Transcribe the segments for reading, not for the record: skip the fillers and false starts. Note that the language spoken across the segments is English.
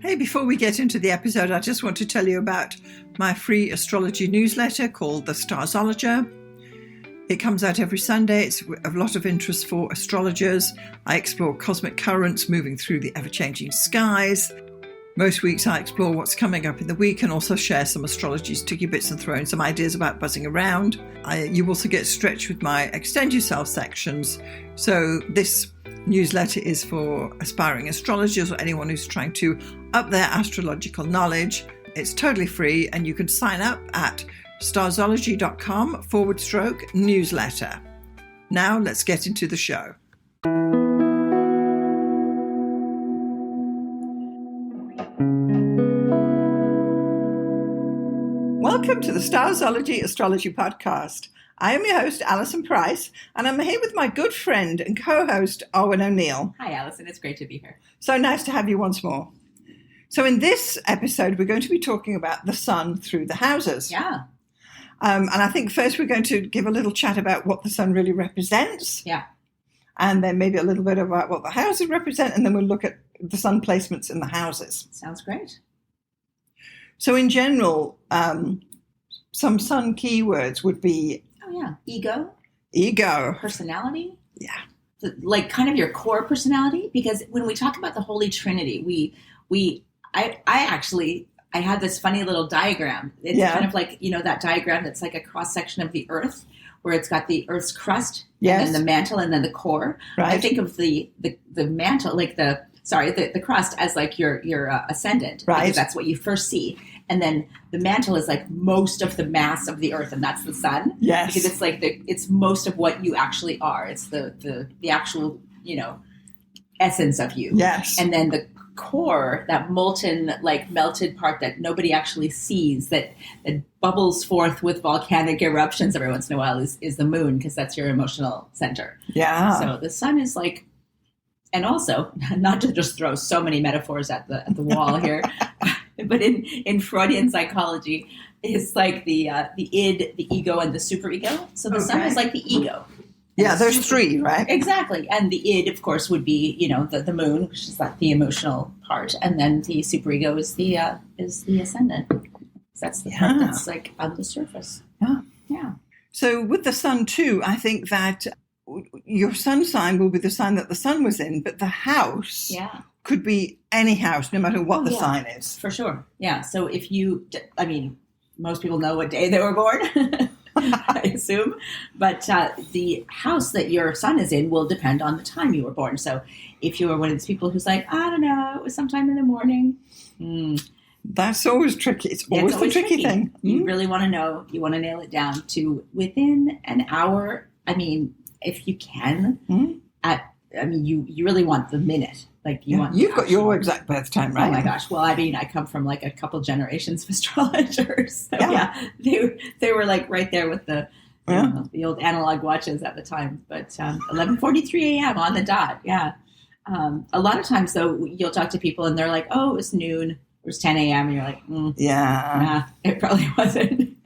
Hey, before we get into the episode, I just want to tell you about my free astrology newsletter called the Starzologer. It comes out every Sunday. It's of a lot of interest for astrologers. I explore cosmic currents moving through the ever-changing skies. Most weeks I explore what's coming up in the week and also share some astrology sticky bits and throw in some ideas about buzzing around. You also get stretched with my Extend Yourself sections. So this newsletter is for aspiring astrologers or anyone who's trying to up their astrological knowledge. It's totally free and you can sign up at starzology.com/newsletter. Now let's get into the show. Welcome to the Starzology Astrology Podcast. I am your host, Alison Price, and I'm here with my good friend and co-host, Arwynne O'Neill. Hi, Alison. It's great to be here. So nice to have you once more. So in this episode, we're going to be talking about the sun through the houses. Yeah. And I think first we're going to give a little chat about what the sun really represents. Yeah. And then maybe a little bit about what the houses represent, and then we'll look at the sun placements in the houses. Sounds great. So in general, some sun keywords would be... Ego. Personality. Yeah. Like kind of your core personality. Because when we talk about the Holy Trinity, I had this funny little diagram. It's kind of like, that diagram that's like a cross section of the earth where it's got the earth's crust and then the mantle and then the core. Right. I think of the mantle, like the crust as like your ascendant. Right. Because that's what you first see. And then the mantle is like most of the mass of the earth, and that's the sun. Yes. Because it's like it's most of what you actually are. It's the actual, essence of you. Yes. And then the core, that molten, like melted part that nobody actually sees, that bubbles forth with volcanic eruptions every once in a while is the moon, because that's your emotional center. Yeah. So the sun is like, and also, not to just throw so many metaphors at the wall here, but in Freudian psychology, it's like the id, the ego, and the superego. So the sun is like the ego. Yeah, there's three, right? Exactly. And the id, of course, would be, the moon, which is like the emotional part. And then the superego is the ascendant. That's the part that's like on the surface. Yeah. Yeah. So with the sun too, I think that your sun sign will be the sign that the sun was in, but the house could be any house, no matter what the sign is. For sure. Yeah. So if most people know what day they were born, I assume. But the house that your sun is in will depend on the time you were born. So if you were one of these people who's like, I don't know, it was sometime in the morning. That's always tricky. It's always the tricky thing. You really want to know. You want to nail it down to within an hour. I mean, if you can, you really want the minute. Like you've got your exact birth time, right? Oh my gosh! Well, I come from like a couple generations of astrologers. So they were like right there with the old analog watches at the time. But 11:43 a.m. on the dot. Yeah. A lot of times though, you'll talk to people and they're like, "Oh, it was noon. It was 10 a.m." And you're like, nah, it probably wasn't."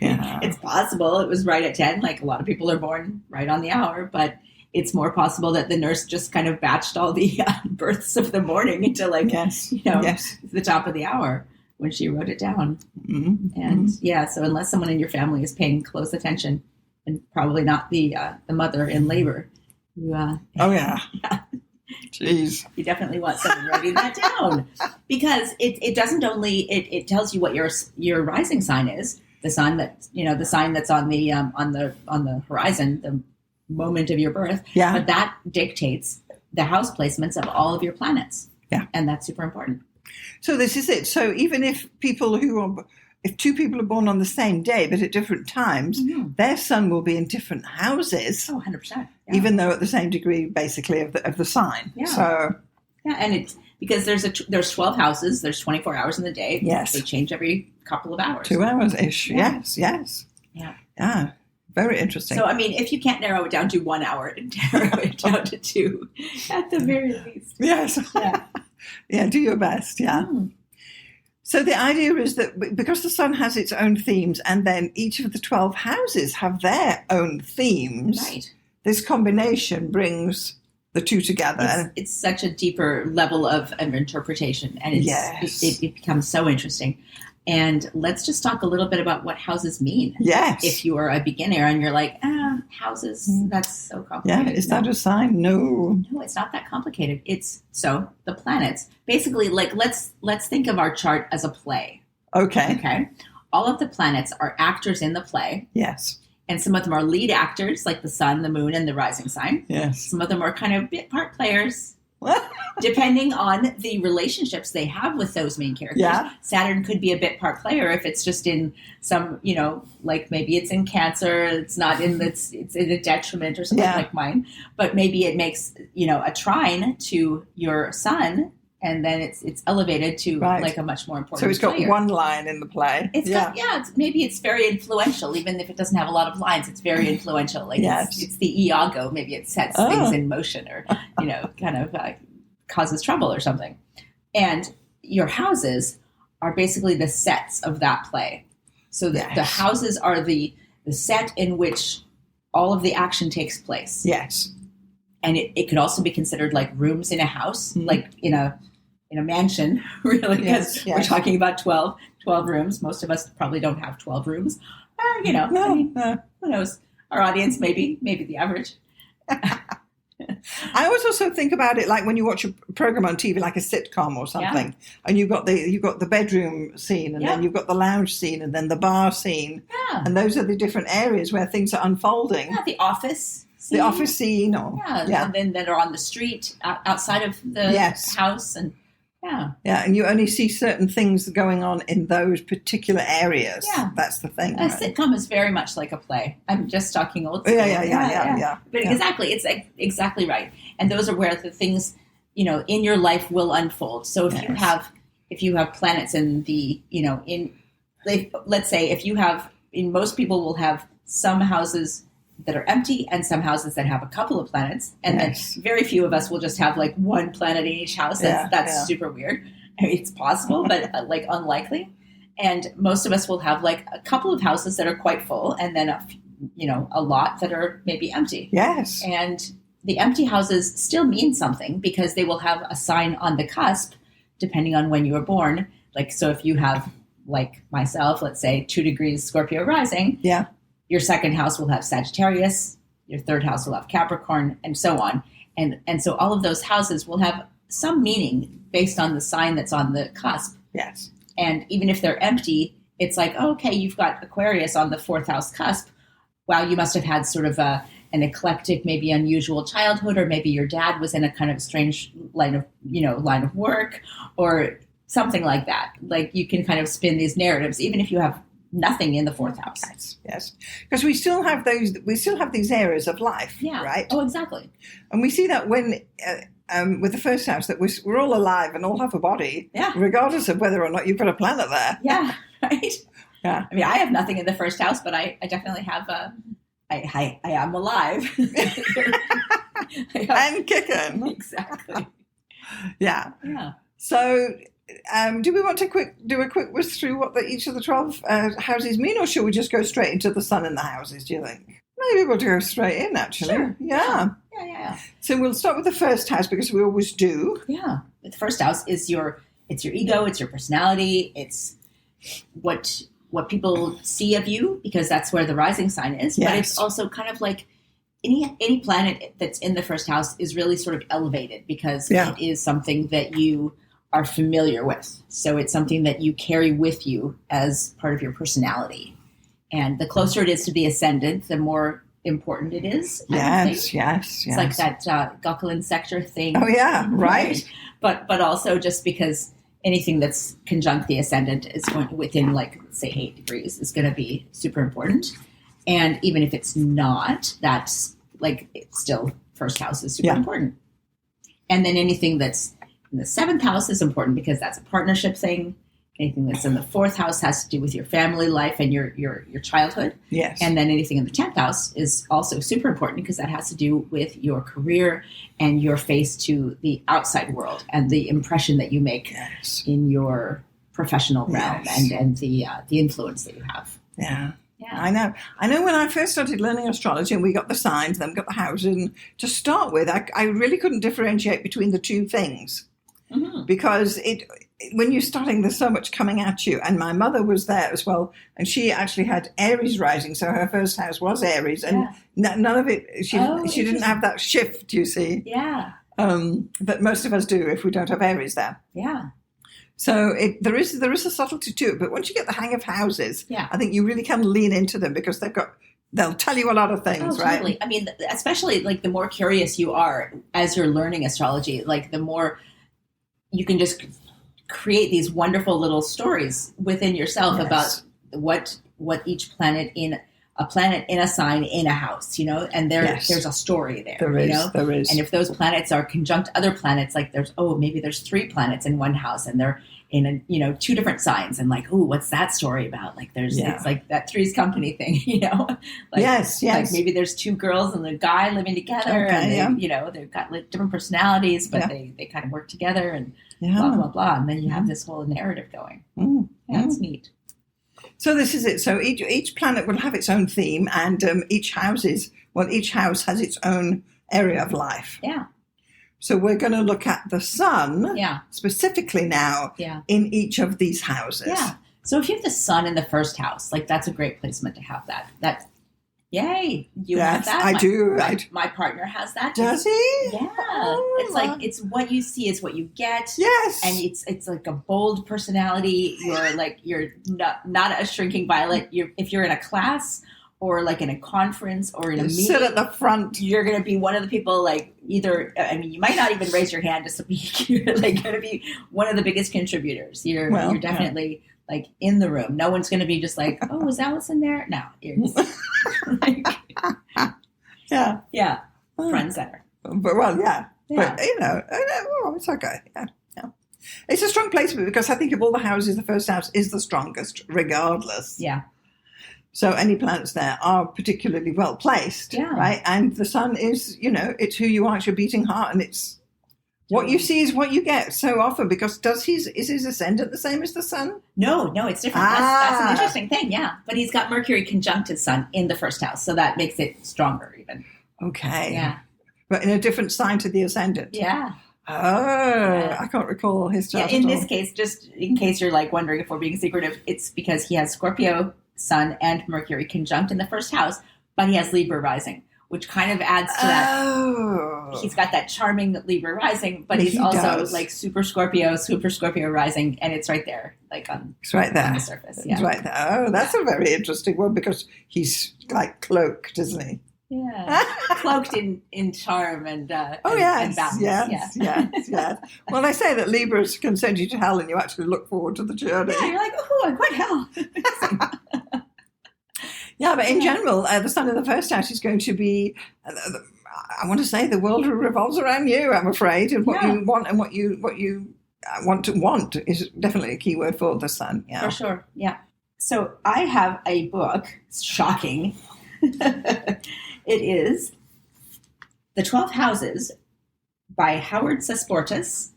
Yeah. It's possible it was right at 10. Like a lot of people are born right on the hour, but it's more possible that the nurse just kind of batched all the births of the morning into the top of the hour when she wrote it down. Mm-hmm. And so unless someone in your family is paying close attention, and probably not the mother in labor, Jeez. You definitely want someone writing that down, because it doesn't only it tells you what your rising sign is. The sign that the sign that's on the horizon, the moment of your birth. Yeah. But that dictates the house placements of all of your planets. Yeah. And that's super important. So this is it. So even if two people are born on the same day but at different times, their sun will be in different houses. Oh, 100%. Yeah. Even though at the same degree, basically, of the sign. Yeah. So and it's because there's 12 houses. There's 24 hours in the day. Yes. They change every couple of hours. 2 hours-ish. Yeah. Yes. Yeah. Yeah. Very interesting. So, if you can't narrow it down to 1 hour, narrow it down to 2 at the very least. Yes. Yeah. Yeah, do your best. Yeah. So the idea is that because the sun has its own themes and then each of the 12 houses have their own themes, right. This combination brings the two together. It's such a deeper level of interpretation, and it becomes so interesting. And let's just talk a little bit about what houses mean. Yes. If you are a beginner and you're like, houses, that's so complicated. Yeah, is that a sign? No. No, it's not that complicated. So the planets, basically, like let's think of our chart as a play. Okay. Okay. All of the planets are actors in the play. Yes. And some of them are lead actors, like the sun, the moon, and the rising sign. Yes. Some of them are kind of bit part players, depending on the relationships they have with those main characters. Yeah. Saturn could be a bit part player if it's just in some, like maybe it's in Cancer, it's not in it's in a detriment or something like mine, but maybe it makes, a trine to your sun, and then it's elevated to like a much more important So it's got player. one line in the play. Maybe it's very influential, even if it doesn't have a lot of lines. It's very influential. Like it's the Iago. Maybe it sets things in motion, or kind of causes trouble or something. And your houses are basically the sets of that play. So the houses are the set in which all of the action takes place. Yes. And it could also be considered like rooms in a house, like in a mansion, really, because we're talking about 12 rooms. Most of us probably don't have 12 rooms. Who knows? Our audience, maybe the average. I always also think about it like when you watch a program on TV, like a sitcom or something, and you've got the bedroom scene, and then you've got the lounge scene, and then the bar scene, and those are the different areas where things are unfolding. Yeah, the office scene. The office scene, and then that are on the street outside of the house, and and you only see certain things going on in those particular areas. Yeah, that's the thing. A sitcom is very much like a play. I'm just talking old school. Yeah. But exactly, it's exactly right. And those are where the things, in your life will unfold. So if you have planets in the, let's say most people will have some houses that are empty and some houses that have a couple of planets, and then very few of us will just have like one planet in each house. That's super weird. I mean, it's possible, but like unlikely. And most of us will have like a couple of houses that are quite full, and then a lot that are maybe empty. Yes. And the empty houses still mean something because they will have a sign on the cusp, depending on when you were born. Like, so if you have, like myself, let's say 2 degrees Scorpio rising. Yeah. Your second house will have Sagittarius, your third house will have Capricorn, and so on. And so all of those houses will have some meaning based on the sign that's on the cusp. Yes. And even if they're empty, it's like, okay, you've got Aquarius on the 4th house cusp. Wow, you must have had sort of an eclectic, maybe unusual childhood, or maybe your dad was in a kind of strange line of work, or something like that. Like, you can kind of spin these narratives, even if you have nothing in the 4th house. Yes. Because we still have these areas of life, right? Oh, exactly. And we see that when, with the first house, that we're all alive and all have a body, regardless of whether or not you've got a planet there. Yeah, right? Yeah. I mean, I have nothing in the first house, but I definitely have I am alive. And kicking. Exactly. Yeah. Yeah. So, do we want to do a quick whiz through what each of the 12 houses mean, or should we just go straight into the sun in the houses, do you think? Maybe we'll go straight in, actually. Sure. Yeah. So we'll start with the first house, because we always do. Yeah. The first house is your ego, it's your personality, it's what people see of you, because that's where the rising sign is. Yes. But it's also kind of like any planet that's in the first house is really sort of elevated, because it is something that you are familiar with. So it's something that you carry with you as part of your personality. And the closer it is to the ascendant, the more important it is. Yes. It's like that Gauquelin sector thing. Oh, yeah, right. But also just because anything that's conjunct the ascendant is going within, like, say, 8 degrees is going to be super important. And even if it's not, that's like, it's still first house is super important. And then anything that's in the 7th house is important because that's a partnership thing. Anything that's in the 4th house has to do with your family life and your childhood. Yes. And then anything in the 10th house is also super important because that has to do with your career and your face to the outside world and the impression that you make in your professional realm and the influence that you have. Yeah. Yeah. I know when I first started learning astrology and we got the signs, then we got the houses, and to start with, I really couldn't differentiate between the two things. Mm-hmm. Because when you're starting, there's so much coming at you. And my mother was there as well, and she actually had Aries rising, so her first house was Aries, and none of it. She didn't have that shift, you see. Yeah. That most of us do if we don't have Aries there. Yeah. So there is a subtlety to it, but once you get the hang of houses, I think you really can lean into them because they'll tell you a lot of things, right? Totally. I mean, especially like the more curious you are as you're learning astrology, like the more you can just create these wonderful little stories within yourself about what each planet in a sign in a house, and there's a story there. There is. And if those planets are conjunct other planets, like maybe there's 3 planets in one house and they're in 2 different signs, and like, ooh, what's that story about? Like it's like that Three's Company thing, like, yes. Like maybe there's 2 girls and the guy living together, and they've got different personalities, but they kind of work together, and blah blah blah, and then you have this whole narrative going. It's neat. So this is it. So each planet will have its own theme, and each house has its own area of life. Yeah. So we're going to look at the sun specifically now in each of these houses. Yeah. So if you have the sun in the first house, like that's a great placement to have that. Yay. You have that? I do. Right. My partner has that. Does he? Yeah. It's like, it's what you see is what you get. Yes. And it's like a bold personality. You're not a shrinking violet. If you're in a class or like in a conference or in a meeting, sit at the front. You're going to be one of the people, like either, I mean, you might not even raise your hand to speak. You're like going to be one of the biggest contributors. You're definitely like in the room. No one's going to be just like, oh, is Alison there? No. You're just like, front center. But But it's okay. Yeah. It's a strong placement because I think of all the houses, the first house is the strongest, regardless. Yeah. So any planets there are particularly well placed, right? And the sun is, it's who you are, it's your beating heart, and it's what you see is what you get so often. Because is his ascendant the same as the sun? No, it's different. That's an interesting thing, But he's got Mercury conjunct his sun in the first house, so that makes it stronger even. Okay. Yeah. But in a different sign to the ascendant. Yeah. Oh, I can't recall his chart. Yeah, in this case, just in case you're like wondering if we're being secretive, it's because he has Scorpio sun and Mercury conjunct in the first house, but he has Libra rising, which kind of adds to that. Oh. He's got that charming Libra rising, but he's also like super Scorpio rising, and it's right there, like on the surface. Yeah. It's right there. Oh, that's a very interesting one because he's like cloaked, isn't he? Yeah, cloaked in charm and and balance. Yes. Well, they say that Libras can send you to hell, and you actually look forward to the journey. Yeah, you're like, oh, I'm quite hell. Yeah, but in general, the sun in the first house is going to be, I want to say, the world revolves around you, I'm afraid, and what you want and what you want is definitely a key word for the sun. Yeah, for sure. Yeah. So I have a book. It's shocking. It is The 12 Houses by Howard Sasportas.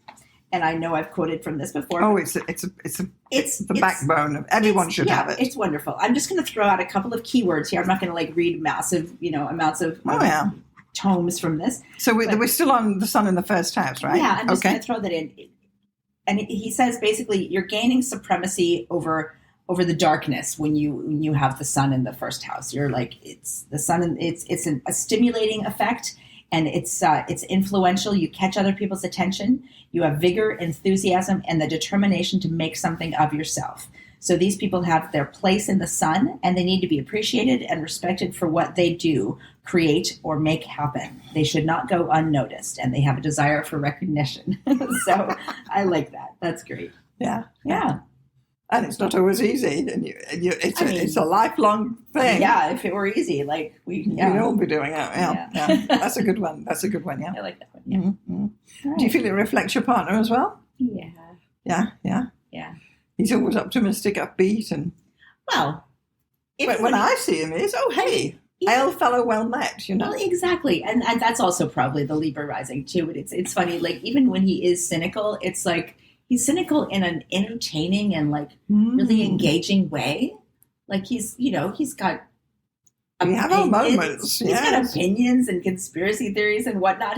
And I know I've quoted from this before. Oh, it's the backbone of everyone should have it. It's wonderful. I'm just going to throw out a couple of keywords here. I'm not going to like read massive, amounts of tomes from this. So we're still on the sun in the first house, right? Yeah, I'm just going to throw that in. And he says basically you're gaining supremacy over the darkness when you have the sun in the first house. You're like, it's the sun, and it's a stimulating effect. And it's influential. You catch other people's attention. You have vigor, enthusiasm, and the determination to make something of yourself. So these people have their place in the sun, and they need to be appreciated and respected for what they do, create, or make happen. They should not go unnoticed, and they have a desire for recognition. So I like that. That's great. Yeah. Yeah. And it's not always easy, and it's a lifelong thing. Yeah, if it were easy, like we'd all be doing it. Yeah. That's a good one. Yeah, I like that one. Yeah. Mm-hmm. Right. Do you feel it reflects your partner as well? Yeah. Yeah. He's always optimistic, upbeat, and when I see him, it's hey, hail fellow, well met. Well, exactly, and that's also probably the Libra rising too. But it's funny, like even when he is cynical, it's like. He's cynical in an entertaining and like really engaging way. Like he's got We have our opinions. moments. He's got opinions and conspiracy theories and whatnot,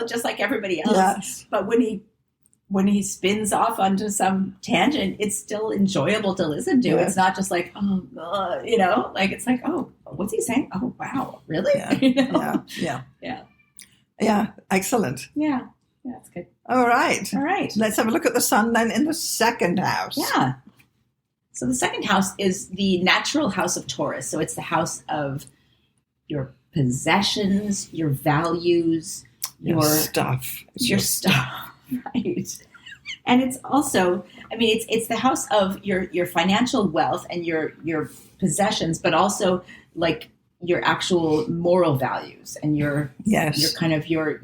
just like everybody else. Yes. But when he spins off onto some tangent, it's still enjoyable to listen to. Yes. It's not just like, like it's like, oh, what's he saying? Oh, wow, really? Yeah. Excellent. Yeah, that's good. All right. Let's have a look at the sun then in the second house. Yeah. So the second house is the natural house of Taurus. So it's the house of your possessions, your values, your stuff. Your stuff. Right. And it's also, it's the house of your financial wealth and your possessions, but also like your actual moral values and your kind of your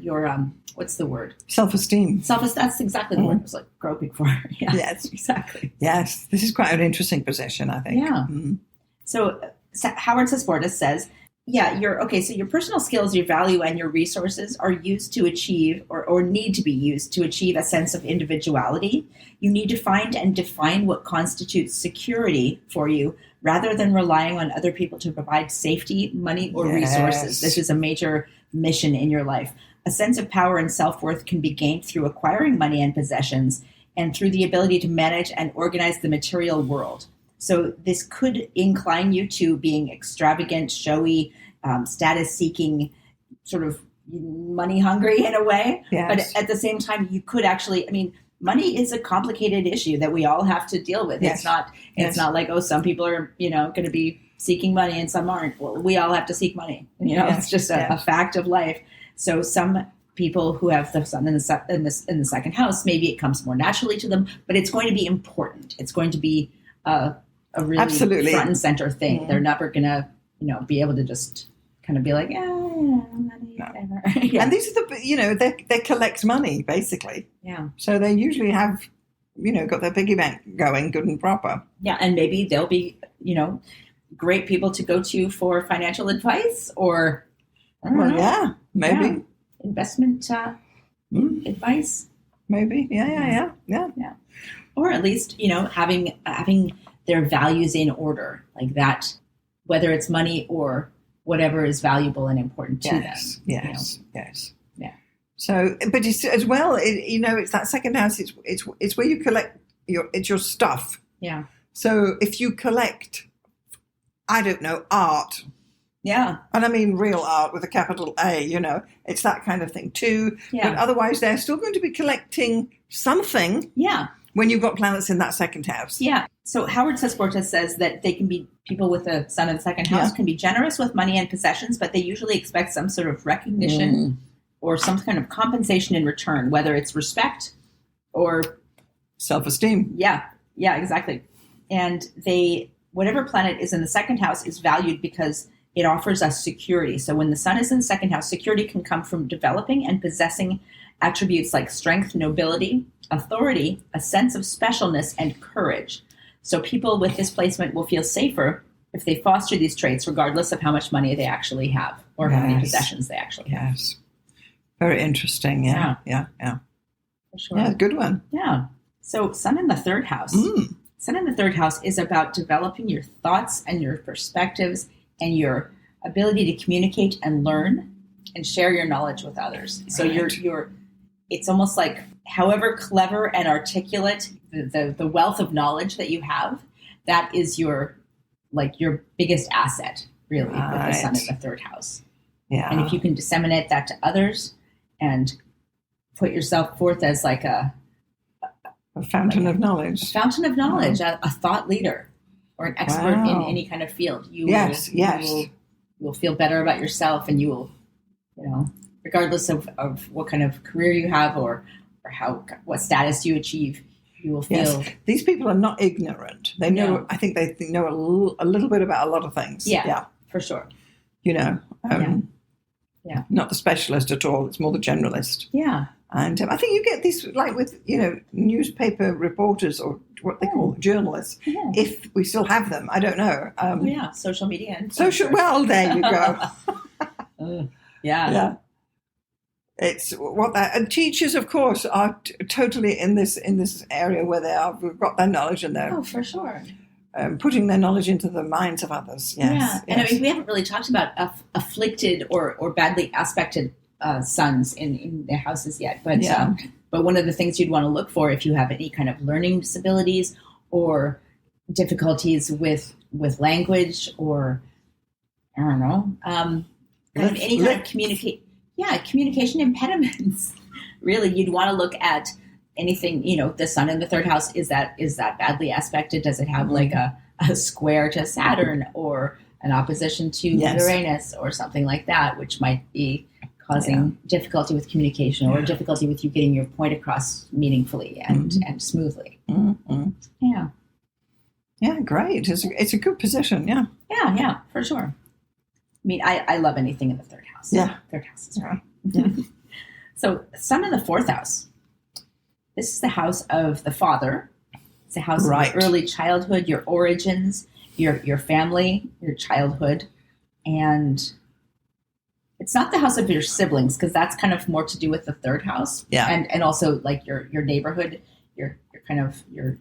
what's the word? Self-esteem. That's exactly the word I was like groping for. Yeah, yes, exactly. Yes, this is quite an interesting position, I think. Yeah. Mm-hmm. So Howard Sasportas says, so your personal skills, your value, and your resources are used to achieve or need to be used to achieve a sense of individuality. You need to find and define what constitutes security for you rather than relying on other people to provide safety, money, or resources. This is a major mission in your life. A sense of power and self-worth can be gained through acquiring money and possessions and through the ability to manage and organize the material world. So this could incline you to being extravagant, showy, status-seeking, sort of money-hungry in a way. Yes. But at the same time, you could actually, money is a complicated issue that we all have to deal with. Yes. It's not like, some people are, going to be seeking money and some aren't. Well, we all have to seek money. It's just a fact of life. So some people who have the sun in the second house, maybe it comes more naturally to them, but it's going to be important. It's going to be a really front and center thing. Mm-hmm. They're never going to, be able to just kind of be like, money, whatever. Yeah. And these are they collect money basically. Yeah. So they usually have, got their piggy bank going good and proper. Yeah. And maybe they'll be, great people to go to for financial advice or, maybe investment advice. Maybe. Yeah. Or at least, having their values in order like that, whether it's money or whatever is valuable and important to them. Yes. Yeah. So, but it's, as well, it's that second house. It's where you collect your stuff. Yeah. So if you collect, I don't know, art. Yeah. And I mean real art with a capital A, it's that kind of thing too. Yeah. But otherwise they're still going to be collecting something. Yeah. When you've got planets in that second house. Yeah. So Howard Sasportas says that they can be, people with a sun in the second house can be generous with money and possessions, but they usually expect some sort of recognition or some kind of compensation in return, whether it's respect or self-esteem. Yeah, exactly. And whatever planet is in the second house is valued because it offers us security. So when the sun is in the second house, security can come from developing and possessing attributes like strength, nobility, authority, a sense of specialness, and courage. So people with this placement will feel safer if they foster these traits, regardless of how much money they actually have or how many possessions they actually have. Yes. Very interesting. Yeah. For sure. Yeah, good one. Yeah. So sun in the third house. Sun in the third house is about developing your thoughts and your perspectives and your ability to communicate and learn and share your knowledge with others. So it's almost like however clever and articulate the wealth of knowledge that you have, that is your biggest asset, really, with the sun in the third house. Yeah. And if you can disseminate that to others and put yourself forth as like a fountain of knowledge. A fountain of knowledge, a thought leader or an expert in any kind of field. You will feel better about yourself, and you will, regardless of what kind of career you have or what status you achieve, you will feel. Yes. These people are not ignorant. They know. No. I think they know a little bit about a lot of things. Yeah, for sure. Not the specialist at all. It's more the generalist. Yeah. And I think you get this like with, newspaper reporters or what they call journalists, if we still have them. I don't know. Social media. And well, there you go. Yeah. It's what that, and teachers, of course, are totally in this area where we've got their knowledge and their for sure. putting their knowledge into the minds of others. Yes, yeah. And I mean, we haven't really talked about afflicted or badly aspected suns in their houses yet. But one of the things you'd want to look for if you have any kind of learning disabilities or difficulties with language or, I don't know, kind of any kind of communication impediments. Really, you'd want to look at anything, the sun in the third house. Is that badly aspected? Does it have like a square to Saturn or an opposition to Uranus or something like that, which might be causing difficulty with communication or difficulty with you getting your point across meaningfully and smoothly. Mm-hmm. Yeah. Yeah, great. It's a good position. Yeah. Yeah, for sure. I mean, I love anything in the third house. Yeah. Third house is right. Yeah. So sun in the fourth house. This is the house of the father. It's the house of your early childhood, your origins, your family, your childhood. And it's not the house of your siblings, because that's kind of more to do with the third house. Yeah. And also like your neighborhood, your kind of your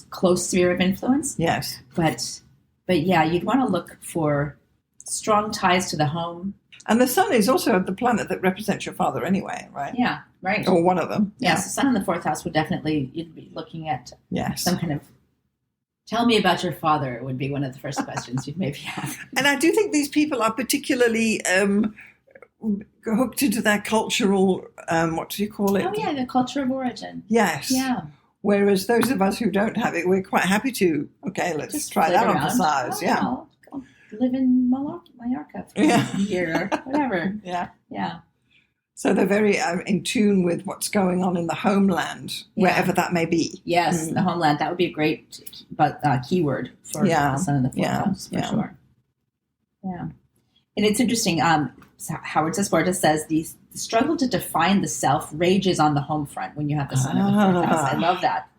close sphere of influence. Yes. But yeah, you'd want to look for strong ties to the home. And the sun is also the planet that represents your father anyway, right? Yeah, right. Or one of them. Yeah, so sun in the fourth house would definitely, you'd be looking at some kind of, tell me about your father would be one of the first questions you'd maybe have. And I do think these people are particularly hooked into their cultural, what do you call it? Oh, yeah, the culture of origin. Yes. Yeah. Whereas those of us who don't have it, we're quite happy to, let's just try that on for size. Yeah. I'll live in Mallorca for a year or whatever. Yeah. So they're very in tune with what's going on in the homeland, wherever that may be. Yes, the homeland. That would be a great keyword for the sun in the fourth house, for sure. Yeah. And it's interesting. Howard Zesborda says the struggle to define the self rages on the home front when you have the sun in the fourth house. I love that.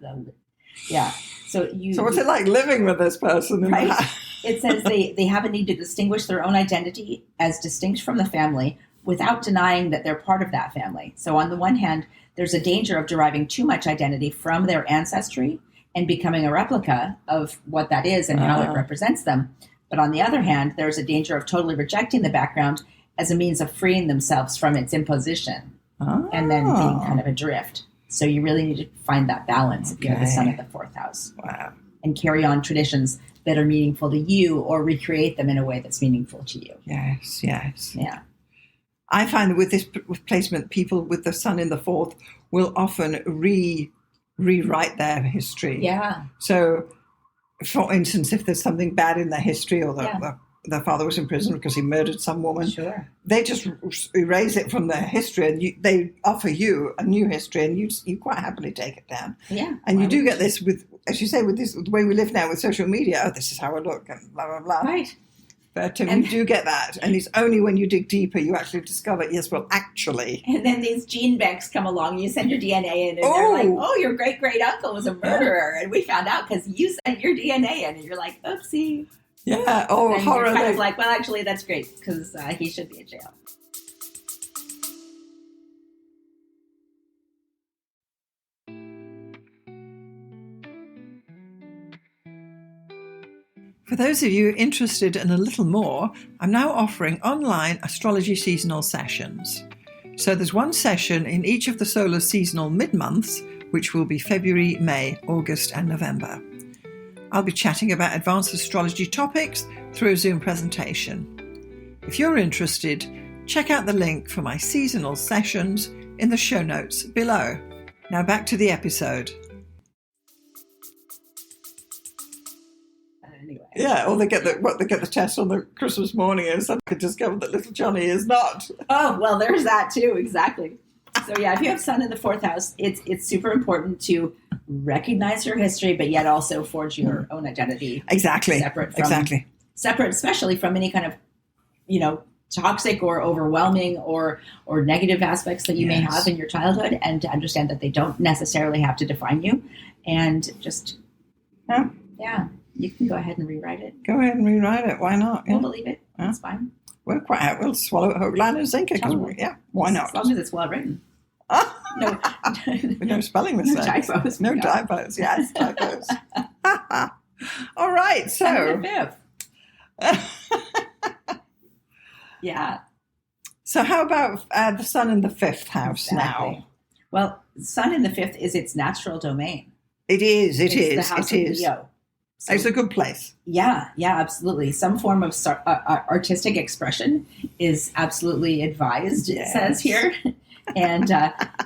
Yeah. So what's it like living with this person? Right. It says they have a need to distinguish their own identity as distinct from the family without denying that they're part of that family. So on the one hand, there's a danger of deriving too much identity from their ancestry and becoming a replica of what that is and how it represents them. But on the other hand, there's a danger of totally rejecting the background as a means of freeing themselves from its imposition and then being kind of adrift. So you really need to find that balance if you have the sun at the fourth house. Wow. And carry on traditions that are meaningful to you or recreate them in a way that's meaningful to you. Yes. Yeah. I find that with placement, people with the sun in the fourth will often rewrite their history. Yeah. So, for instance, if there's something bad in their history or their father was in prison because he murdered some woman, they just erase it from their history and they offer you a new history and you quite happily take it down. Yeah. And you do get this with, as you say, with the way we live now with social media, this is how I look and blah, blah, blah. Right. But you do get that. And it's only when you dig deeper you actually discover, yes, well, actually. And then these gene banks come along, you send your DNA in, and they're like, your great-great-uncle was a murderer. And we found out because you sent your DNA in. And you're like, oopsie. Yeah. And horror. You're kind of like, well, actually, that's great because he should be in jail. For those of you interested in a little more, I'm now offering online astrology seasonal sessions. So there's one session in each of the solar seasonal mid-months, which will be February, May, August and November. I'll be chatting about advanced astrology topics through a Zoom presentation. If you're interested, check out the link for my seasonal sessions in the show notes below. Now back to the episode. Yeah, or they get the test on the Christmas morning and suddenly discover that little Johnny is not. Oh, well, there's that too, exactly. So yeah, if you have sun in the fourth house, it's super important to recognize your history, but yet also forge your own identity. Exactly. Separate, especially from any kind of, toxic or overwhelming or negative aspects that you may have in your childhood, and to understand that they don't necessarily have to define you, and just you can go ahead and rewrite it. Go ahead and rewrite it. Why not? We'll believe it. That's fine. We'll swallow it whole line and sink it. Why not? As long as it's well written. No spelling mistakes. No typos. No typos. Yes, typos. All right, so Sun in the 5th. Yeah. So how about the sun in the 5th house now? Well, sun in the 5th is its natural domain. It is. It's the house of Leo. So, it's a good place. Yeah, absolutely. Some form of artistic expression is absolutely advised, it says here. And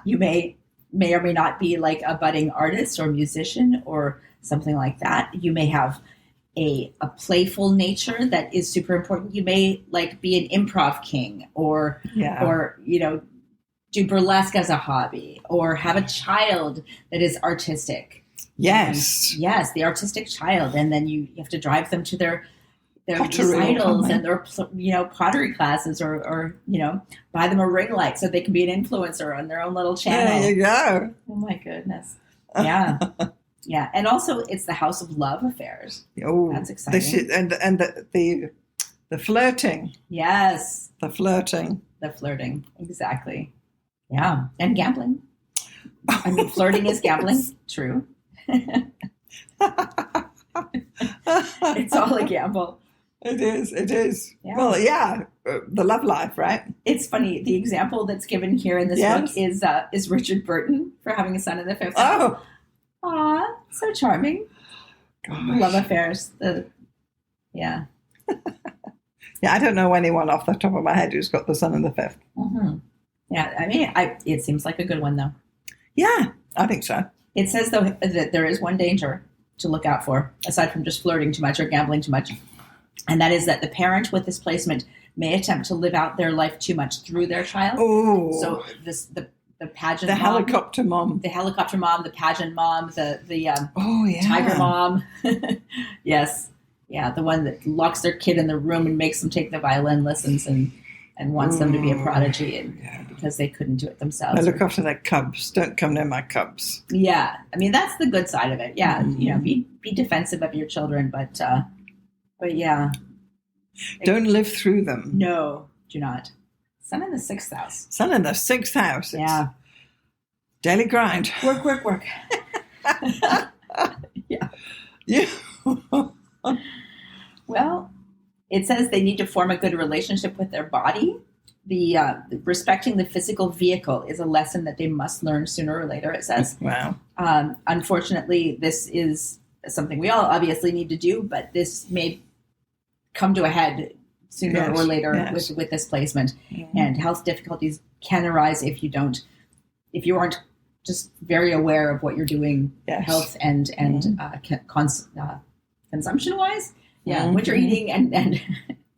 you may or may not be like a budding artist or musician or something like that. You may have a playful nature that is super important. You may like be an improv king or do burlesque as a hobby or have a child that is artistic. Yes. Yes, the artistic child. And then you have to drive them to their pottery recitals and their pottery classes or buy them a ring light so they can be an influencer on their own little channel. There you go. Oh my goodness. Yeah. Yeah. And also it's the house of love affairs. Oh, that's exciting. And the flirting. Yes. The flirting. Exactly. Yeah. And gambling. I mean, flirting is gambling. True. It's all a gamble. It is. Yeah. Well, yeah, the love life, right? It's funny. The example that's given here in this book is Richard Burton for having a son in the 5th house. Oh. Aw, so charming. Gosh. Love affairs. Yeah. Yeah, I don't know anyone off the top of my head who's got the sun in the 5th. Mm-hmm. Yeah, I mean, it seems like a good one, though. Yeah, I think so. It says, though, that there is one danger to look out for, aside from just flirting too much or gambling too much. And that is that the parent with this placement may attempt to live out their life too much through their child. Oh. So the pageant the mom. Helicopter mom. The helicopter mom, the pageant mom, the tiger mom. Yes. Yeah, the one that locks their kid in the room and makes them take the violin lessons and wants them to be a prodigy because they couldn't do it themselves. I look after their cubs. Don't come near my cubs. Yeah. I mean, that's the good side of it. Yeah. Be defensive of your children, but yeah. Don't live through them. No, do not. Sun in the 6th house. Sun in the 6th house. Yeah. Daily grind. Work. Yeah. Yeah. Well, it says they need to form a good relationship with their body. The respecting the physical vehicle is a lesson that they must learn sooner or later, it says. Wow. Unfortunately, this is something we all obviously need to do, but this may come to a head sooner or later with this placement. Mm-hmm. And health difficulties can arise if you aren't just very aware of what you're doing, health and consumption-wise. Yeah, what you're eating and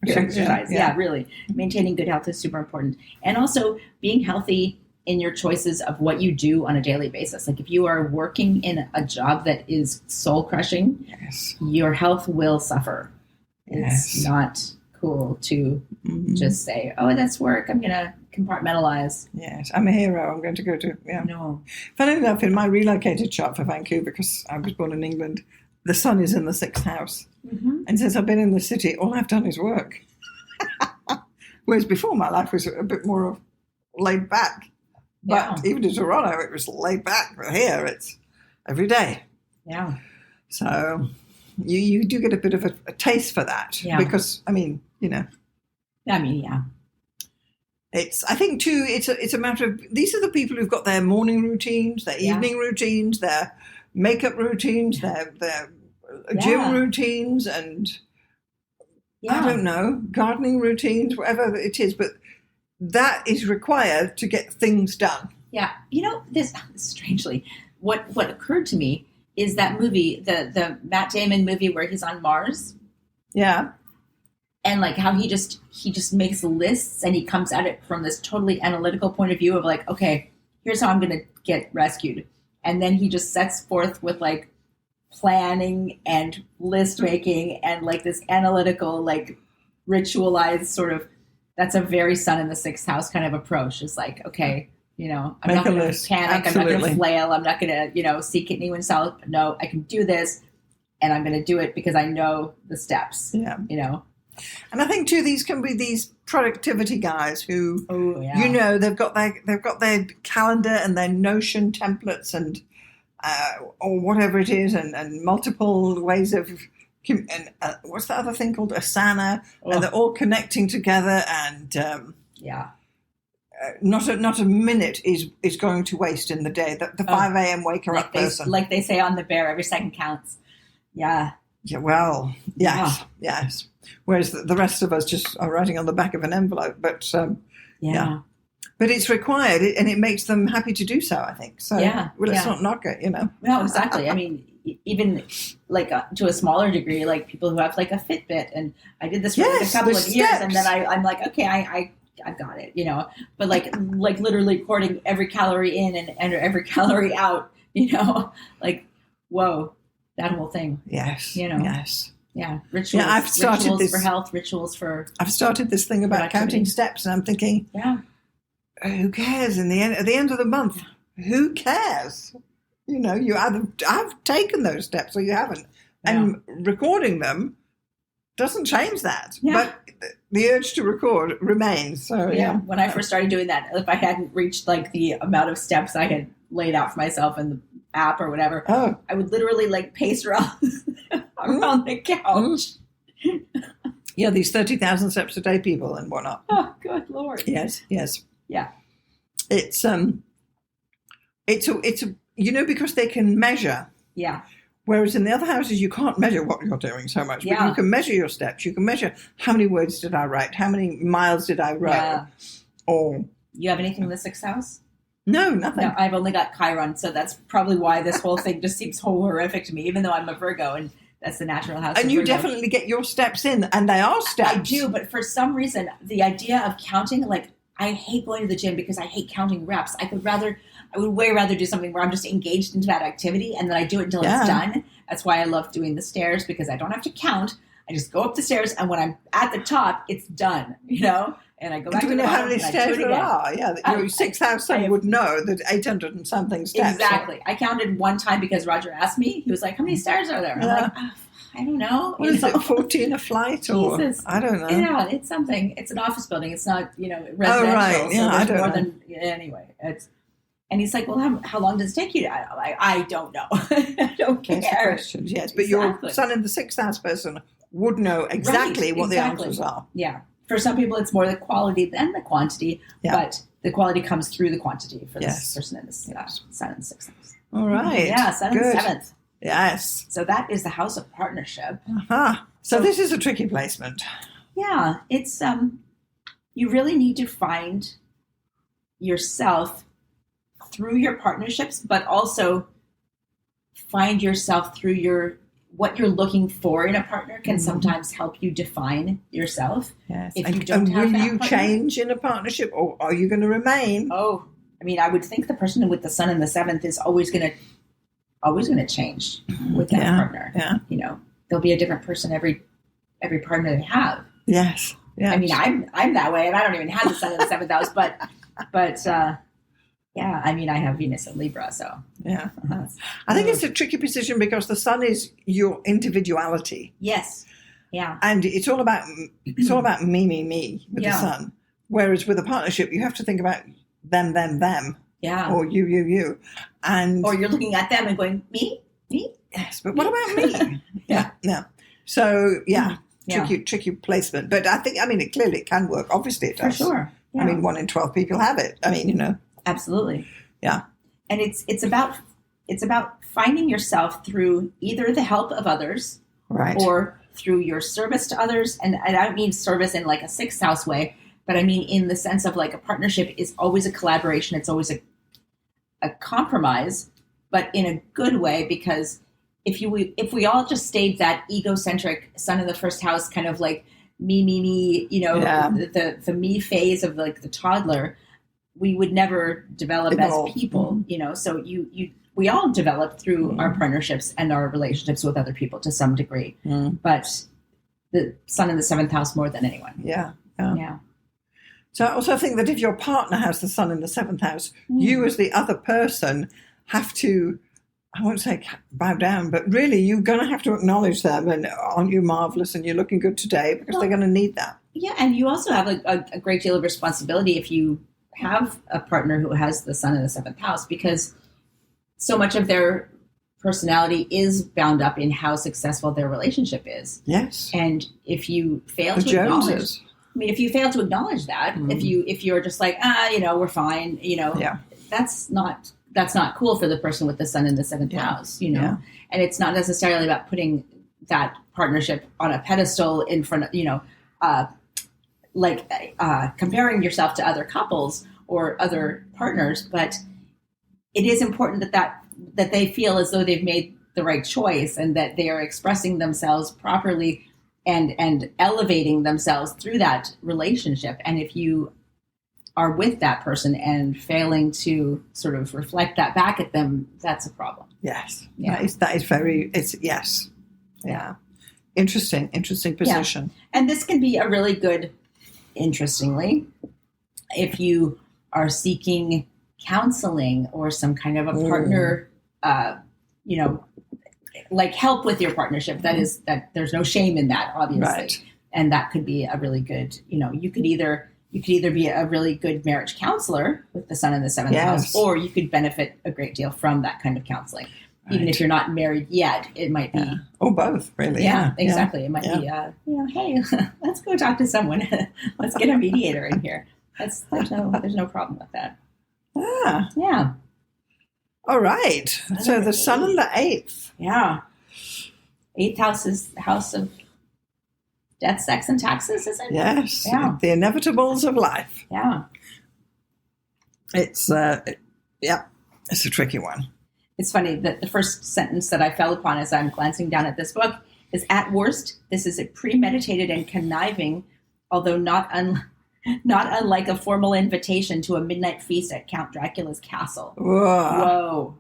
your exercise. Yeah, really. Maintaining good health is super important. And also being healthy in your choices of what you do on a daily basis. Like if you are working in a job that is soul-crushing, your health will suffer. It's not cool to just say, oh, that's work. I'm going to compartmentalize. Yes, I'm a hero. I'm going to go to, No. Funny enough, in my relocated shop for Vancouver, because I was born in England, the sun is in the 6th house. Mm-hmm. And since I've been in the city, all I've done is work. Whereas before, my life was a bit more laid back. But even in Toronto, it was laid back. But here, it's every day. Yeah. So you do get a bit of a taste for that. Yeah. Because, I mean, I think, too, it's a matter of, these are the people who've got their morning routines, their evening routines, their makeup routines, their gym routines, and I don't know, gardening routines, whatever it is, but that is required to get things done. Yeah. This strangely, what occurred to me is that movie, the Matt Damon movie where he's on Mars. Yeah. And like how he just makes lists and he comes at it from this totally analytical point of view of like, okay, here's how I'm going to get rescued. And then he just sets forth with like planning and list making and like this analytical, like ritualized sort of, that's a very sun in the 6th house kind of approach. It's like, okay, I'm not going to panic. Absolutely. I'm not going to flail. I'm not going to, seek anyone's help. No, I can do this and I'm going to do it because I know the steps, And I think too, these can be these productivity guys who, they've got their calendar and their Notion templates and or whatever it is, and multiple ways of what's the other thing called? Asana. Oh. And they're all connecting together, and not a minute is going to waste in the day. The 5 a.m. wake her up person. Like they say on The Bear, every second counts. Yeah. Yeah, well, yes. Whereas the rest of us just are writing on the back of an envelope. But, But it's required, and it makes them happy to do so, I think. So, let's not knock it, No, exactly. I mean, even like to a smaller degree, like people who have like a Fitbit, and I did this for a couple of years, and then I'm like, okay, I've got it, But like literally recording every calorie in and every calorie out, like, whoa, that whole thing. Yes. Yes. Yeah. Rituals. Yeah, I've started rituals this for health. Rituals for. I've started this thing about counting steps, and I'm thinking, who cares? At the end of the month, who cares? I've taken those steps or you haven't. And recording them doesn't change that. Yeah. But the urge to record remains. So when I first started doing that, if I hadn't reached like the amount of steps I had laid out for myself in the app or whatever, I would literally like pace around the couch. These 30,000 steps a day people and whatnot. Oh, good Lord. Yes. Yeah. It's because they can measure. Yeah. Whereas in the other houses, you can't measure what you're doing so much. But you can measure your steps. You can measure how many words did I write? How many miles did I row? Yeah. Or you have anything in the 6th house? No, nothing. No, I've only got Chiron, so that's probably why this whole thing just seems so horrific to me, even though I'm a Virgo, and that's the natural house. And you definitely get your steps in, and they are steps. I do, but for some reason, the idea of counting, like, I hate going to the gym because I hate counting reps. I would way rather do something where I'm just engaged into that activity, and then I do it until it's done. That's why I love doing the stairs, because I don't have to count. I just go up the stairs, and when I'm at the top, it's done, And I go back to the bottom. Do you know how many stairs there are? Yeah, your 6th house son would know that 800 and something steps. Exactly. I counted one time because Roger asked me. He was like, "How many stairs are there?" I'm like, I don't know. What is it, 14 a flight? Or I don't know. Yeah, it's something. It's an office building. It's not, residential. Oh, right. Yeah, so I don't know. Anyway, and he's like, well, how long does it take you? I don't know. I don't care. Questions, yes, but your son in the 6th house person would know exactly what the answers are. Yeah. For some people, it's more the quality than the quantity, but the quality comes through the quantity for this person in the sun in the 6th house. All right. Yeah, sun in the 7th. Yes. So that is the house of partnership. Uh-huh. So this is a tricky placement. Yeah, it's you really need to find yourself through your partnerships, but also find yourself through what you're looking for in a partner can sometimes help you define yourself. Yes. If you don't have will that you partner. Change in a partnership, or are you going to remain? Oh, I mean, I would think the person with the sun in the 7th is always going to change with that partner. Yeah. There'll be a different person every partner they have. Yes. Yeah. I mean, I'm that way, and I don't even have the sun in the 7th house, but yeah, I mean, I have Venus in Libra, so yeah. I think it's a tricky position because the sun is your individuality. Yes. Yeah. And it's all about me with the sun. Whereas with a partnership, you have to think about them. Yeah. Or you. And or you're looking at them and going, me? Yes, but what about me? Yeah. So tricky placement. But it clearly can work. Obviously it does. For sure. Yeah. I mean, 1 in 12 people have it. I mean, Absolutely. Yeah. And it's about finding yourself through either the help of others, right, or through your service to others. And I don't mean service in like a 6th house way, but I mean in the sense of like a partnership is always a collaboration. It's always a compromise, but in a good way, because if we all just stayed that egocentric sun in the 1st house, kind of like me, the me phase of like the toddler, we would never develop as people, so we all develop through our partnerships and our relationships with other people to some degree, but the sun in the 7th house more than anyone. Yeah. So I also think that if your partner has the sun in the 7th house, you as the other person have to, I won't say bow down, but really you're going to have to acknowledge them and aren't you marvelous and you're looking good today, because they're going to need that. Yeah, and you also have a great deal of responsibility if you have a partner who has the sun in the 7th house, because so much of their personality is bound up in how successful their relationship is. Yes. And if you fail The to acknowledge, Joneses. I mean, if you fail to acknowledge that, if you're just like, we're fine, that's not cool for the person with the sun in the seventh house, and it's not necessarily about putting that partnership on a pedestal in front of, comparing yourself to other couples or other partners, but it is important that they feel as though they've made the right choice and that they are expressing themselves properly and elevating themselves through that relationship. And if you are with that person and failing to sort of reflect that back at them, that's a problem. Yes. Yeah. That is very, yes. Yeah. Interesting position. Yeah. And this can be a really good, interestingly, if you are seeking counseling or some kind of a partner, like help with your partnership. That there's no shame in that, obviously. Right. And that could be a really good, you could either be a really good marriage counselor with the sun in the seventh house, or you could benefit a great deal from that kind of counseling. Right. Even if you're not married yet, it might be. Or both, really. Yeah, exactly. Yeah. It might be, hey, let's go talk to someone. Let's get a mediator in here. There's no problem with that. Ah. Yeah. All right. So the sun in the eighth. Yeah. Eighth house is the house of death, sex, and taxes, isn't it? Yes. Yeah. The inevitables of life. Yeah. It's it's a tricky one. It's funny that the first sentence that I fell upon as I'm glancing down at this book is, at worst, this is a premeditated and conniving, although not unlike a formal invitation to a midnight feast at Count Dracula's castle. Whoa.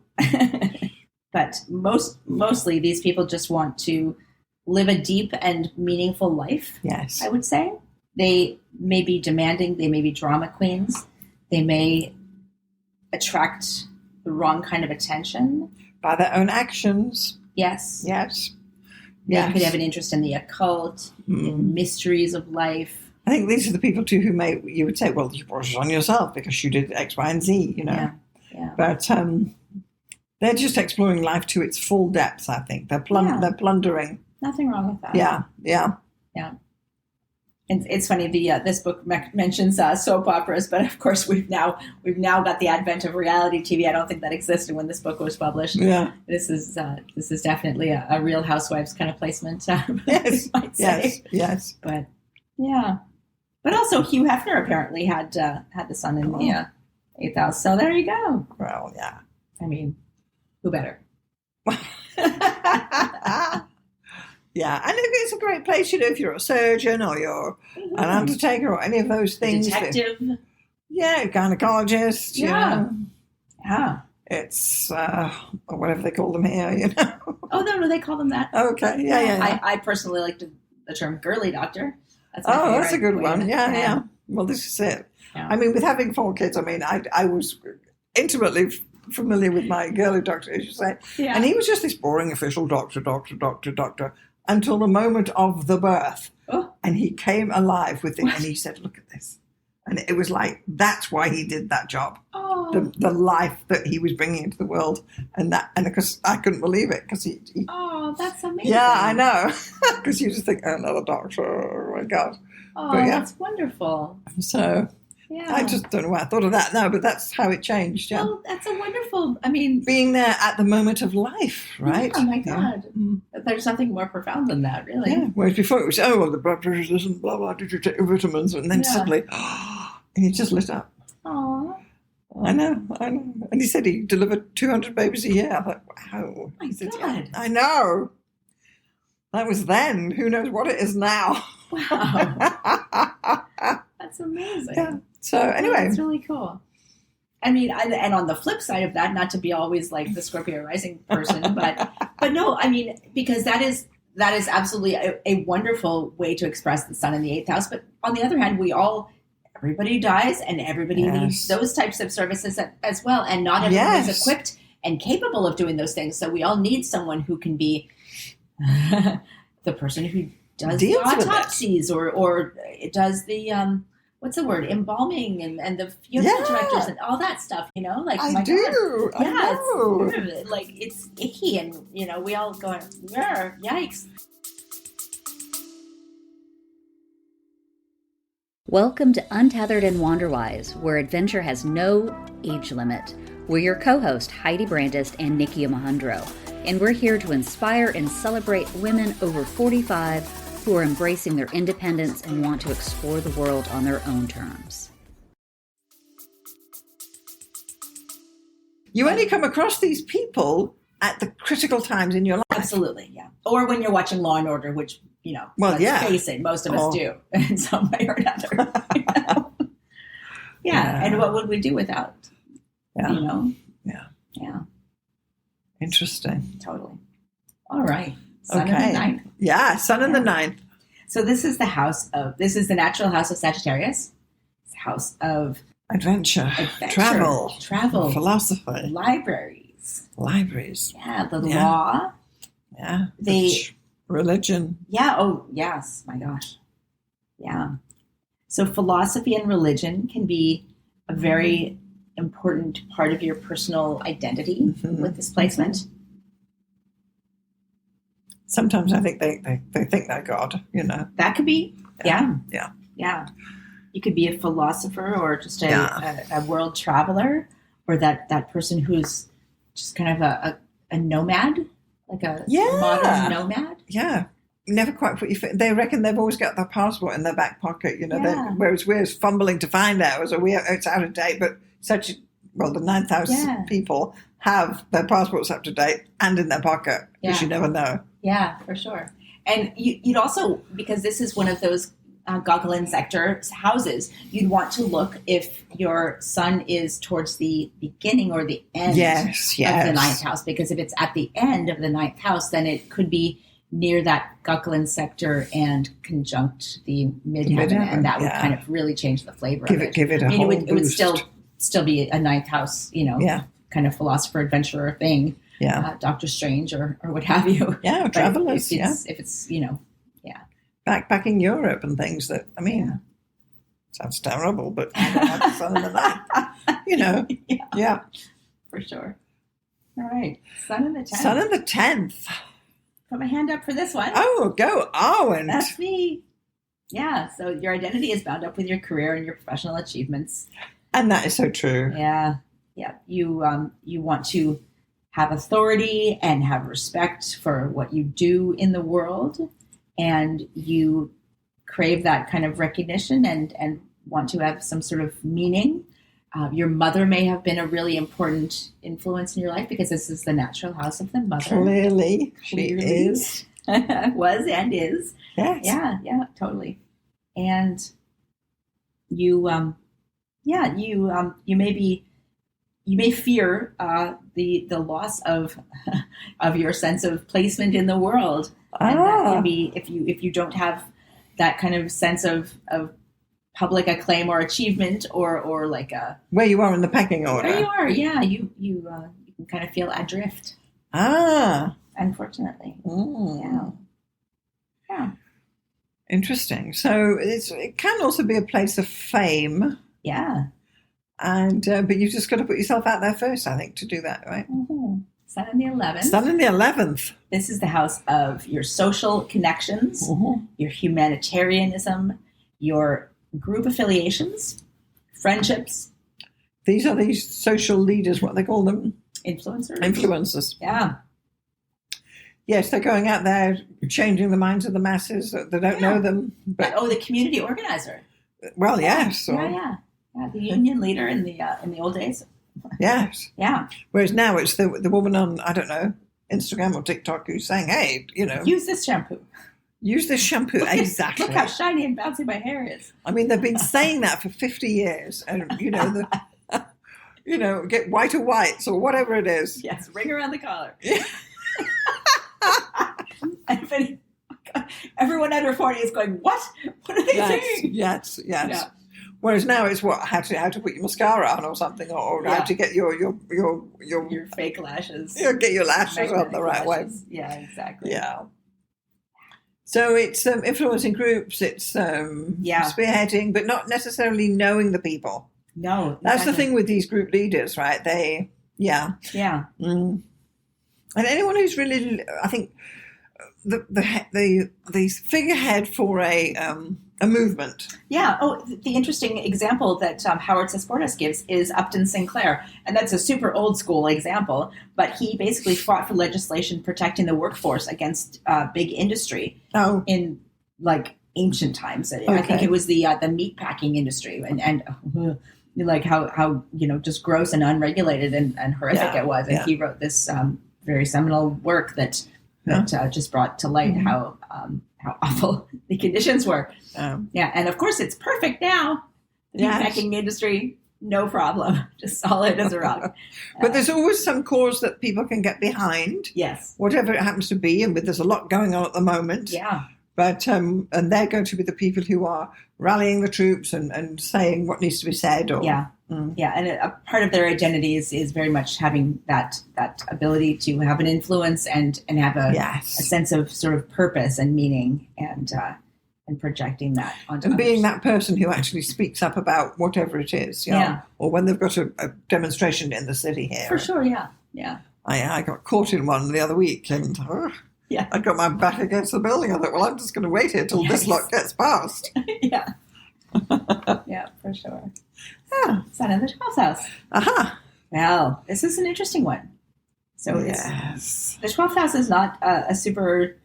But mostly these people just want to live a deep and meaningful life. Yes. I would say. They may be demanding, they may be drama queens, they may attract the wrong kind of attention. By their own actions. Yes. Yes. They could have an interest in the occult, in mysteries of life. I think these are the people too who you would say, well, you brought it on yourself because you did X, Y, and Z, Yeah. But they're just exploring life to its full depth, I think. They're plundering. Nothing wrong with that. Yeah. And it's funny. This book mentions soap operas, but of course we've now got the advent of reality TV. I don't think that existed when this book was published. Yeah, this is definitely a Real Housewives kind of placement. Yes, might say. yes. But but also Hugh Hefner apparently had the sun in the eighth house. So there you go. Well, yeah. I mean, who better? Yeah, and it's a great place, if you're a surgeon or you're an undertaker or any of those things. Detective. Yeah, gynecologist. Yeah. Yeah. It's whatever they call them here, Oh, no, they call them that. Okay, yeah. I personally like the term girly doctor. That's a good one. Yeah. Well, this is it. Yeah. I mean, with having 4 kids, I was intimately familiar with my girly doctor, as you say. Yeah. And he was just this boring official doctor, until the moment of the birth. Oh. And he came alive with it, and he said, look at this. And it was like, that's why he did that job. Oh. The life that he was bringing into the world. And because I couldn't believe it. Because he oh, that's amazing. Yeah, I know. Because you just think, another doctor, oh my God. Oh, that's wonderful. So... Yeah. I just don't know why I thought of that now, but that's how it changed. Yeah. Well, that's a wonderful, being there at the moment of life, right? Oh my God. Yeah. There's nothing more profound than that, really. Yeah. Whereas before it was, the blood pressure isn't, blah, blah, did you take your vitamins? And then suddenly, and he just lit up. Aww. I know. And he said he delivered 200 babies a year. I thought, wow. My God. I know. That was then. Who knows what it is now? Wow. That's amazing. Yeah. So anyway. That's really cool. I mean, and on the flip side of that, not to be always like the Scorpio rising person, but no, I mean, because that is absolutely a wonderful way to express the sun in the eighth house. But on the other hand, everybody dies and everybody needs those types of services as well. And not everyone is equipped and capable of doing those things. So we all need someone who can be the person who does the autopsies or does the, what's the word? Embalming and the funeral directors and all that stuff, like, I my do. God. Yeah, I know. it's icky, and, we all going, yikes. Welcome to Untethered and Wanderwise, where adventure has no age limit. We're your co-host, Heidi Brandist and Nikki Mahundro, and we're here to inspire and celebrate women over 45 who are embracing their independence and want to explore the world on their own terms. You only come across these people at the critical times in your life. Absolutely, yeah. Or when you're watching Law and Order, which, well, let's face it, most of us do in some way or another. And what would we do without? Yeah. Yeah. Interesting. Totally. All right. Sun in the ninth. Yeah, sun in the ninth. So this is the natural house of Sagittarius. It's the house of adventure, travel, philosophy, libraries. Yeah, the law. Yeah, religion. Yeah. Oh, yes. My gosh. Yeah. So philosophy and religion can be a very important part of your personal identity with this placement. Sometimes I think they think they're God, That could be. Yeah. Yeah. You could be a philosopher or just a world traveler, or that person who's just kind of a nomad, like a modern nomad. Yeah. Never quite put they reckon they've always got their passport in their back pocket, whereas we're fumbling to find out, it's out of date, but the 9,000 people have their passports up to date and in their pocket, because you never know. Yeah, for sure. And you'd also, because this is one of those Gauquelin sector houses, you'd want to look if your sun is towards the beginning or the end of the ninth house, because if it's at the end of the ninth house, then it could be near that Gauquelin sector and conjunct the midheaven, and that would kind of really change the flavor of it. Give it a whole boost. It would still be a ninth house, kind of philosopher adventurer thing. Yeah, Doctor Strange or what have you. Yeah, travelers. If it's backpacking Europe and things that, sounds terrible, but sun in the night, Yeah, for sure. All right, sun in the 10th. Sun in the 10th. Put my hand up for this one. Oh, go Arwynne. That's me. Yeah, so your identity is bound up with your career and your professional achievements. And that is so true. Yeah. You want to have authority and have respect for what you do in the world, and you crave that kind of recognition and want to have some sort of meaning. Your mother may have been a really important influence in your life, because this is the natural house of the mother. Clearly, she is. Was and is. Yes. Yeah, totally. And you may fear the loss of your sense of placement in the world, and that can be if you don't have that kind of sense of public acclaim or achievement, or like where you are in the pecking order. Where you are, yeah, you can kind of feel adrift. Unfortunately, yeah. Interesting. So it can also be a place of fame. Yeah. And but you've just got to put yourself out there first, I think, to do that, right? Mm-hmm. Sun in the 11th. Sun in the 11th. This is the house of your social connections, your humanitarianism, your group affiliations, friendships. These are these social leaders, what they call them? Influencers. Yeah. Yes, they're going out there changing the minds of the masses. They don't know them. But the community organizer. Well, yes. Yeah, the union leader in the old days. Yes. Yeah. Whereas now it's the woman on, I don't know, Instagram or TikTok who's saying, hey, use this shampoo. Use this shampoo. Exactly. Look how shiny and bouncy my hair is. I mean, they've been saying that for 50 years. And, get whiter whites or whatever it is. Yes, ring around the collar. Everyone under 40 is going, what? What are they saying? Yes. Yeah. Whereas now it's how to put your mascara on or something, or how to get your fake lashes. Get your lashes on the right way. Yeah, exactly. Yeah. So it's influencing groups, it's spearheading, but not necessarily knowing the people. No. That's the thing with these group leaders, right? Yeah. And anyone who's really, I think, the figurehead for a movement. Yeah. Oh, the interesting example that Howard Sasportas gives is Upton Sinclair. And that's a super old school example, but he basically fought for legislation protecting the workforce against big industry in like ancient times. Okay. I think it was the meat packing industry and like how just gross and unregulated and horrific it was. And he wrote this very seminal work that just brought to light how awful the conditions were. And of course it's perfect now. The meatpacking industry, no problem, just solid as a rock. But there's always some cause that people can get behind. Yes, whatever it happens to be, and there's a lot going on at the moment. Yeah. But and they're going to be the people who are rallying the troops and saying what needs to be said. And a part of their identity is very much having that ability to have an influence and have a sense of sort of purpose and meaning and projecting that onto and others. being that person who actually speaks up about whatever it is. Or when they've got a demonstration in the city here. For sure, yeah. I got caught in one the other week and I got my back against the building. I thought, well, I'm just going to wait here till this lot gets passed. Yeah, for sure. Sun in the 12th house. Aha. Well, this is an interesting one. So the 12th house is not a super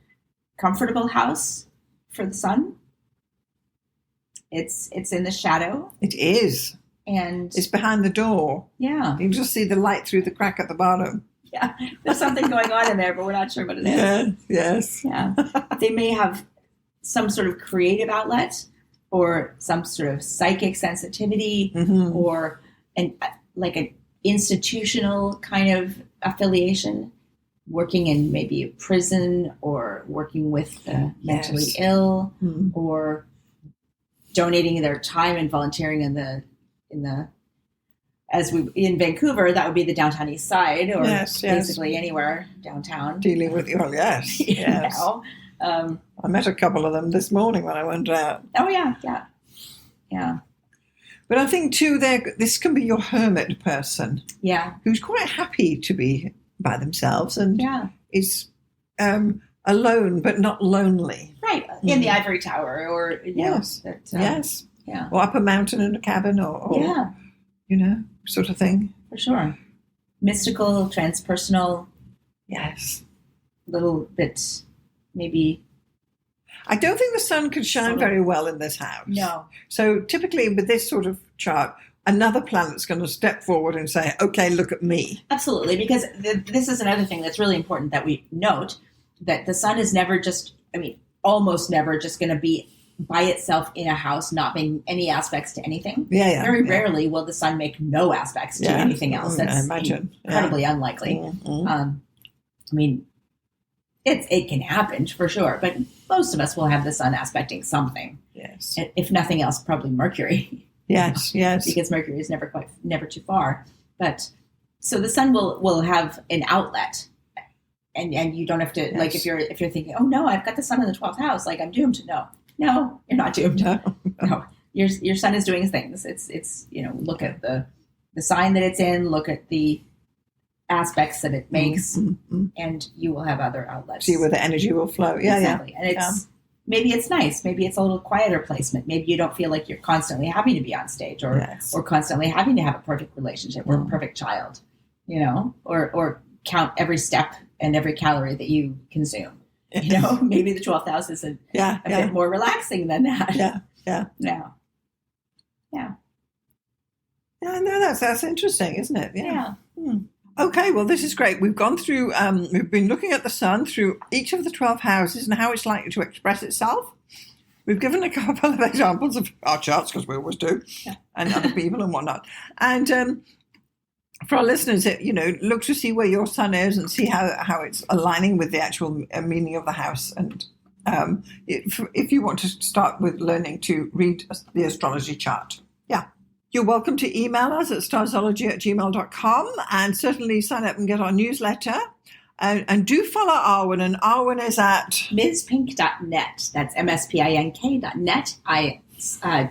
comfortable house for the sun. It's in the shadow. It is. And it's behind the door. Yeah. You can just see the light through the crack at the bottom. Yeah. There's something going on in there, but we're not sure what it is. Yes. Yeah. They may have some sort of creative outlet or some sort of psychic sensitivity or an institutional kind of affiliation, working in maybe a prison or working with the mentally ill or donating their time and volunteering in the in Vancouver, that would be the downtown east side or basically anywhere downtown. Dealing with I met a couple of them this morning when I went out. Oh, yeah. But I think, too, this can be your hermit person. Yeah. Who's quite happy to be by themselves and is alone but not lonely. Right. In the ivory tower or, or up a mountain in a cabin or sort of thing. For sure. Mystical, transpersonal. Yes. Little bit, maybe. I don't think the sun could shine very well in this house. No. So typically with this sort of chart, another planet's going to step forward and say, okay, look at me. Absolutely. Because this is another thing that's really important that we note, that the sun is never almost never just going to be by itself in a house, not being any aspects to anything. Very rarely will the sun make no aspects to anything else. That's I imagine. Incredibly unlikely. It can happen for sure, but most of us will have the sun aspecting something. Yes. If nothing else, probably Mercury. Yes. Because Mercury is never too far. But so the sun will have an outlet. And you don't have to like if you're thinking, oh no, I've got the sun in the 12th house, like I'm doomed. No, you're not doomed. No. Your sun is doing things. It's look at the sign that it's in, look at the aspects that it makes, and you will have other outlets. See where the energy will flow. Exactly. And maybe it's nice. Maybe it's a little quieter placement. Maybe you don't feel like you're constantly having to be on stage or constantly having to have a perfect relationship or a perfect child, or count every step and every calorie that you consume. Maybe the 12th house is a bit more relaxing than that. Yeah. No, that's interesting, isn't it? Yeah. Okay, well, this is great. We've gone through, we've been looking at the sun through each of the 12 houses and how it's likely to express itself. We've given a couple of examples of our charts, because we always do, and other people and whatnot. And for our listeners, look to see where your sun is and see how it's aligning with the actual meaning of the house. And if you want to start with learning to read the astrology chart. You're welcome to email us at starzology@gmail.com and certainly sign up and get our newsletter. And do follow Arwynne, and Arwynne is at MsPink.net. That's MSPINK.net. I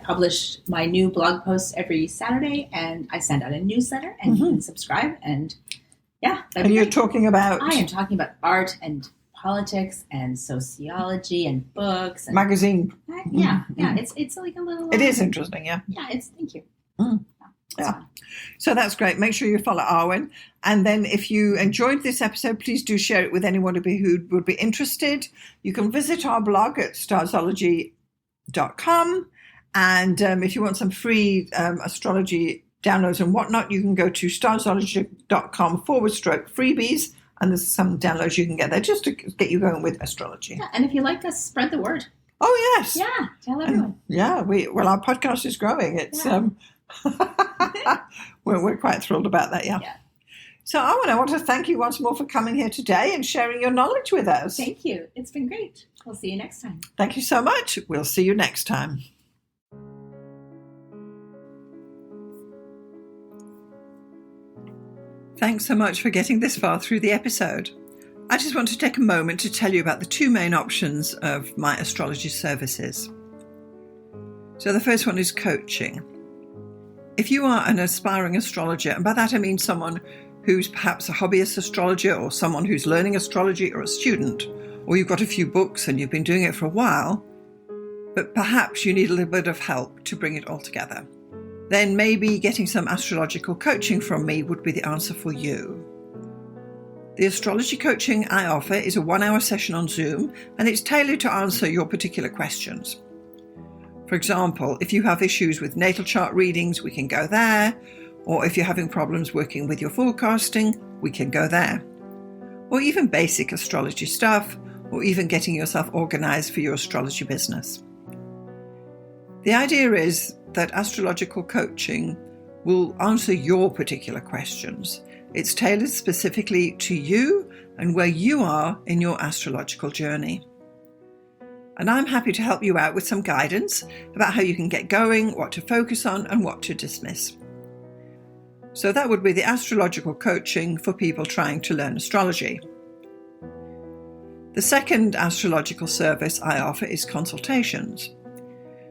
publish my new blog posts every Saturday, and I send out a newsletter, and you can subscribe. And yeah. And you're talking about? I am talking about art and politics and sociology and books. And, magazine. Yeah. It's like a little... It is interesting, yeah. Yeah, thank you. Yeah. So that's great. Make sure you follow Arwynne. And then if you enjoyed this episode, please do share it with anyone who would be interested. You can visit our blog at Starzology.com. And if you want some free astrology downloads and whatnot, you can go to Starzology.com/freebies. And there's some downloads you can get there just to get you going with astrology. Yeah, and if you like us, spread the word. Oh, yes. Yeah, tell everyone. And, our podcast is growing. It's we're quite thrilled about that, yeah. So, Arwynne, I want to thank you once more for coming here today and sharing your knowledge with us. Thank you. It's been great. We'll see you next time. Thank you so much. We'll see you next time. Thanks so much for getting this far through the episode. I just want to take a moment to tell you about the two main options of my astrology services. So the first one is coaching. If you are an aspiring astrologer, and by that I mean someone who's perhaps a hobbyist astrologer or someone who's learning astrology or a student, or you've got a few books and you've been doing it for a while, but perhaps you need a little bit of help to bring it all together, then maybe getting some astrological coaching from me would be the answer for you. The astrology coaching I offer is a 1-hour session on Zoom, and it's tailored to answer your particular questions. For example, if you have issues with natal chart readings, we can go there. Or if you're having problems working with your forecasting, we can go there. Or even basic astrology stuff, or even getting yourself organized for your astrology business. The idea is that astrological coaching will answer your particular questions. It's tailored specifically to you and where you are in your astrological journey. And I'm happy to help you out with some guidance about how you can get going, what to focus on, and what to dismiss. So that would be the astrological coaching for people trying to learn astrology. The second astrological service I offer is consultations.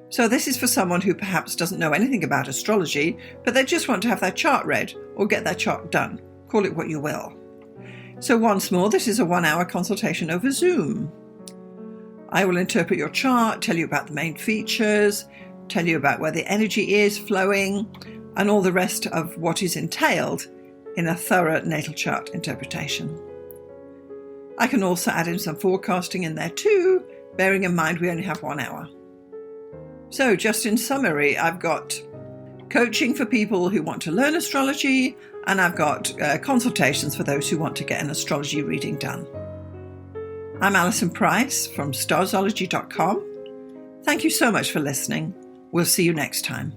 So this is for someone who perhaps doesn't know anything about astrology, but they just want to have their chart read or get their chart done. Call it what you will. So once more, this is a 1-hour consultation over Zoom. I will interpret your chart, tell you about the main features, tell you about where the energy is flowing, and all the rest of what is entailed in a thorough natal chart interpretation. I can also add in some forecasting in there too, bearing in mind we only have 1 hour. So just in summary, I've got coaching for people who want to learn astrology, and I've got consultations for those who want to get an astrology reading done. I'm Alison Price from Starzology.com. Thank you so much for listening. We'll see you next time.